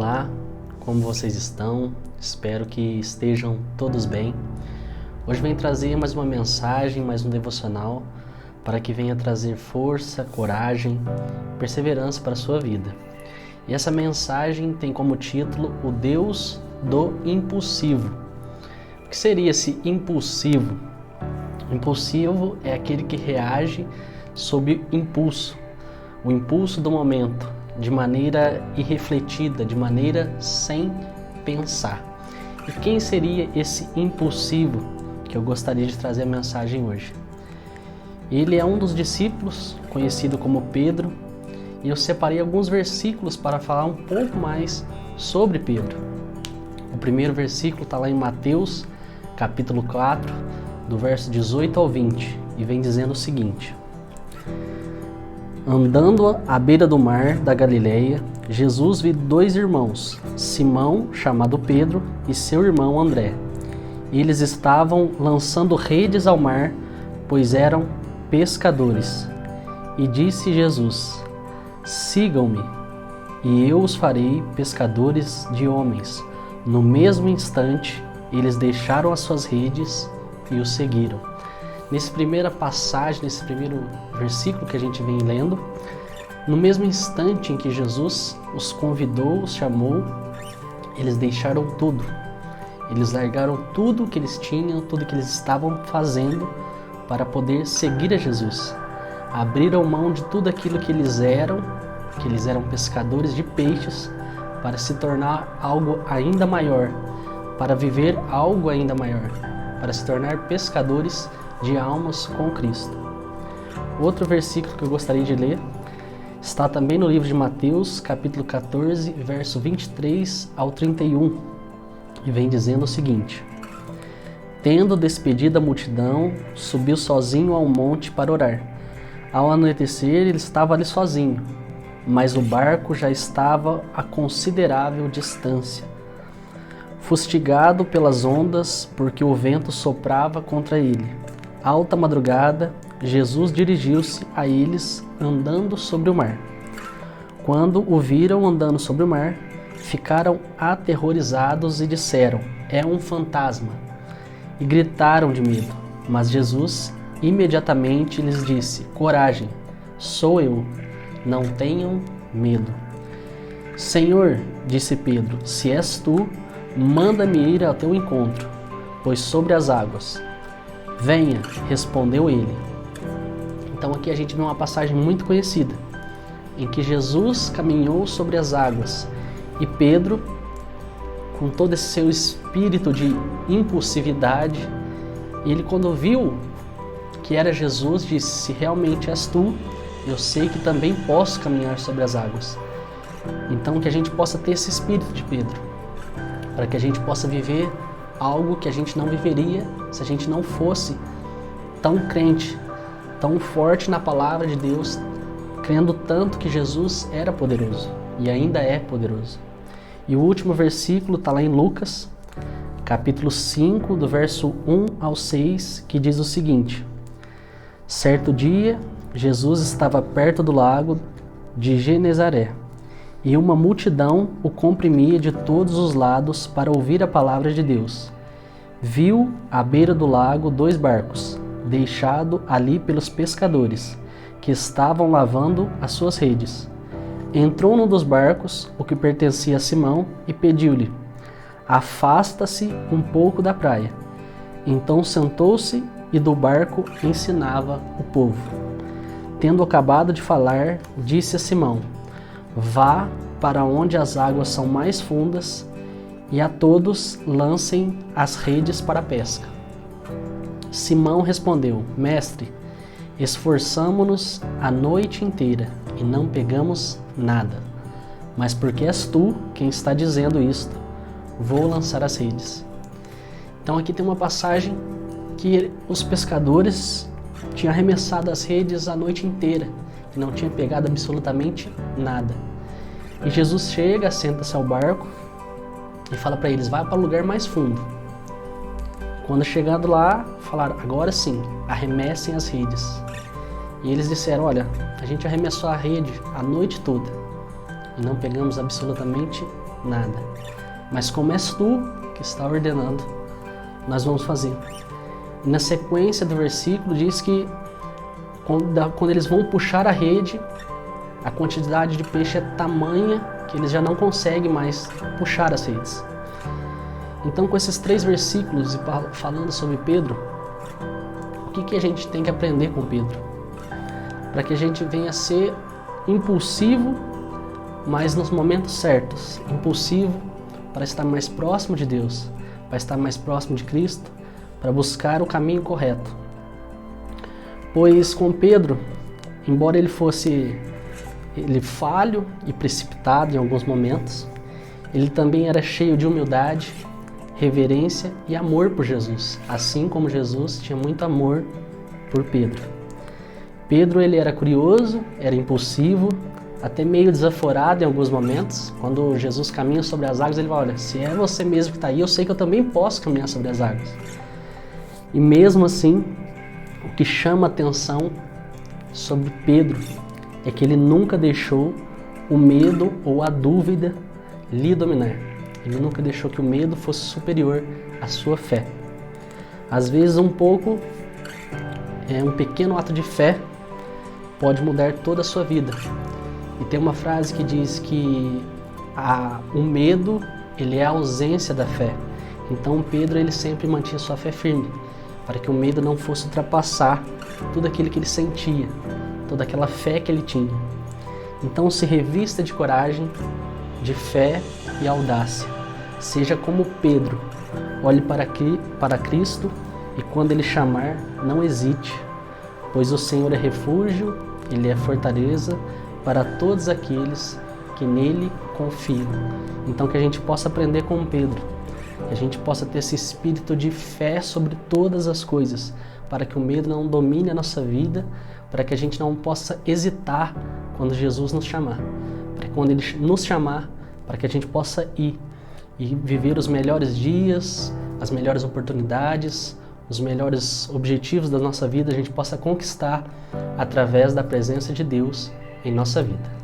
Olá, como vocês estão? Espero que estejam todos bem. Hoje venho trazer mais uma mensagem, mais um devocional, para que venha trazer força, coragem, perseverança para a sua vida. E essa mensagem tem como título o Deus do Impulsivo. O que seria esse impulsivo? Impulsivo é aquele que reage sob impulso, o impulso do momento, de maneira irrefletida, de maneira sem pensar. E quem seria esse impulsivo que eu gostaria de trazer a mensagem hoje? Ele é um dos discípulos, conhecido como Pedro, e eu separei alguns versículos para falar um pouco mais sobre Pedro. O primeiro versículo está lá em Mateus, capítulo 4, do verso 18 ao 20, e vem dizendo o seguinte: Andando à beira do mar da Galileia, Jesus viu dois irmãos, Simão, chamado Pedro, e seu irmão André. Eles estavam lançando redes ao mar, pois eram pescadores. E disse Jesus: Sigam-me, e eu os farei pescadores de homens. No mesmo instante, eles deixaram as suas redes e o seguiram. Nessa primeira passagem, nesse primeiro versículo que a gente vem lendo, no mesmo instante em que Jesus os convidou, os chamou, eles deixaram tudo. Eles largaram tudo que eles tinham, tudo que eles estavam fazendo para poder seguir a Jesus. Abriram mão de tudo aquilo que eles eram pescadores de peixes, para se tornar algo ainda maior, para viver algo ainda maior, para se tornar pescadores de almas com Cristo. Outro versículo que eu gostaria de ler está também no livro de Mateus, capítulo 14, verso 23 ao 31, e vem dizendo o seguinte: Tendo despedido a multidão, subiu sozinho ao monte para orar. Ao anoitecer, ele estava ali sozinho, mas o barco já estava a considerável distância, fustigado pelas ondas, porque o vento soprava contra ele. Alta madrugada, Jesus dirigiu-se a eles andando sobre o mar. Quando o viram andando sobre o mar, ficaram aterrorizados e disseram: É um fantasma! E gritaram de medo. Mas Jesus imediatamente lhes disse: Coragem, sou eu, não tenham medo. Senhor, disse Pedro, se és tu, manda-me ir ao teu encontro, pois sobre as águas. Venha, respondeu ele. Então aqui a gente vê uma passagem muito conhecida, em que Jesus caminhou sobre as águas e Pedro, com todo esse seu espírito de impulsividade, ele quando viu que era Jesus, disse: Se realmente és tu, eu sei que também posso caminhar sobre as águas. Então que a gente possa ter esse espírito de Pedro, para que a gente possa viver algo que a gente não viveria se a gente não fosse tão crente, tão forte na palavra de Deus, crendo tanto que Jesus era poderoso e ainda é poderoso. E o último versículo está lá em Lucas, capítulo 5, do verso 1 ao 6, que diz o seguinte: Certo dia, Jesus estava perto do lago de Genezaré, e uma multidão o comprimia de todos os lados para ouvir a palavra de Deus. Viu à beira do lago dois barcos, deixados ali pelos pescadores, que estavam lavando as suas redes. Entrou num dos barcos, o que pertencia a Simão, e pediu-lhe: Afasta-se um pouco da praia. Então sentou-se e do barco ensinava o povo. Tendo acabado de falar, disse a Simão: Vá para onde as águas são mais fundas e a todos lancem as redes para a pesca. Simão respondeu: Mestre, esforçamo-nos a noite inteira e não pegamos nada. Mas porque és tu quem está dizendo isto, vou lançar as redes. Então aqui tem uma passagem que os pescadores tinham arremessado as redes a noite inteira e não tinham pegado absolutamente nada. E Jesus chega, senta-se ao barco e fala para eles: vai para o lugar mais fundo. Quando chegando lá, falaram: agora sim, arremessem as redes. E eles disseram: olha, a gente arremessou a rede a noite toda e não pegamos absolutamente nada. Mas como és tu que está ordenando, nós vamos fazer. E na sequência do versículo diz que quando eles vão puxar a rede, a quantidade de peixe é tamanha que eles já não conseguem mais puxar as redes. Então, com esses 3 versículos e falando sobre Pedro, o que a gente tem que aprender com Pedro? Para que a gente venha a ser impulsivo, mas nos momentos certos. Impulsivo para estar mais próximo de Deus, para estar mais próximo de Cristo, para buscar o caminho correto. Pois com Pedro, embora ele fosse falho e precipitado em alguns momentos, ele também era cheio de humildade, reverência e amor por Jesus, assim como Jesus tinha muito amor por Pedro. Pedro, ele era curioso, era impulsivo, até meio desaforado em alguns momentos. Quando Jesus caminha sobre as águas, ele vai: olha, se é você mesmo que está aí, eu sei que eu também posso caminhar sobre as águas. E mesmo assim, o que chama a atenção sobre Pedro é que ele nunca deixou o medo ou a dúvida lhe dominar. Ele nunca deixou que o medo fosse superior à sua fé. Às vezes um pequeno ato de fé pode mudar toda a sua vida. E tem uma frase que diz que o medo, ele é a ausência da fé. Então Pedro, ele sempre mantinha sua fé firme, para que o medo não fosse ultrapassar tudo aquilo que ele sentia, toda aquela fé que ele tinha. Então se revista de coragem, de fé e audácia. Seja como Pedro, olhe para Cristo e quando Ele chamar, não hesite, pois o Senhor é refúgio, Ele é fortaleza para todos aqueles que nele confiam. Então que a gente possa aprender com Pedro, que a gente possa ter esse espírito de fé sobre todas as coisas, para que o medo não domine a nossa vida, para que a gente não possa hesitar quando Jesus nos chamar, para que quando Ele nos chamar, para que a gente possa ir e viver os melhores dias, as melhores oportunidades, os melhores objetivos da nossa vida, a gente possa conquistar através da presença de Deus em nossa vida.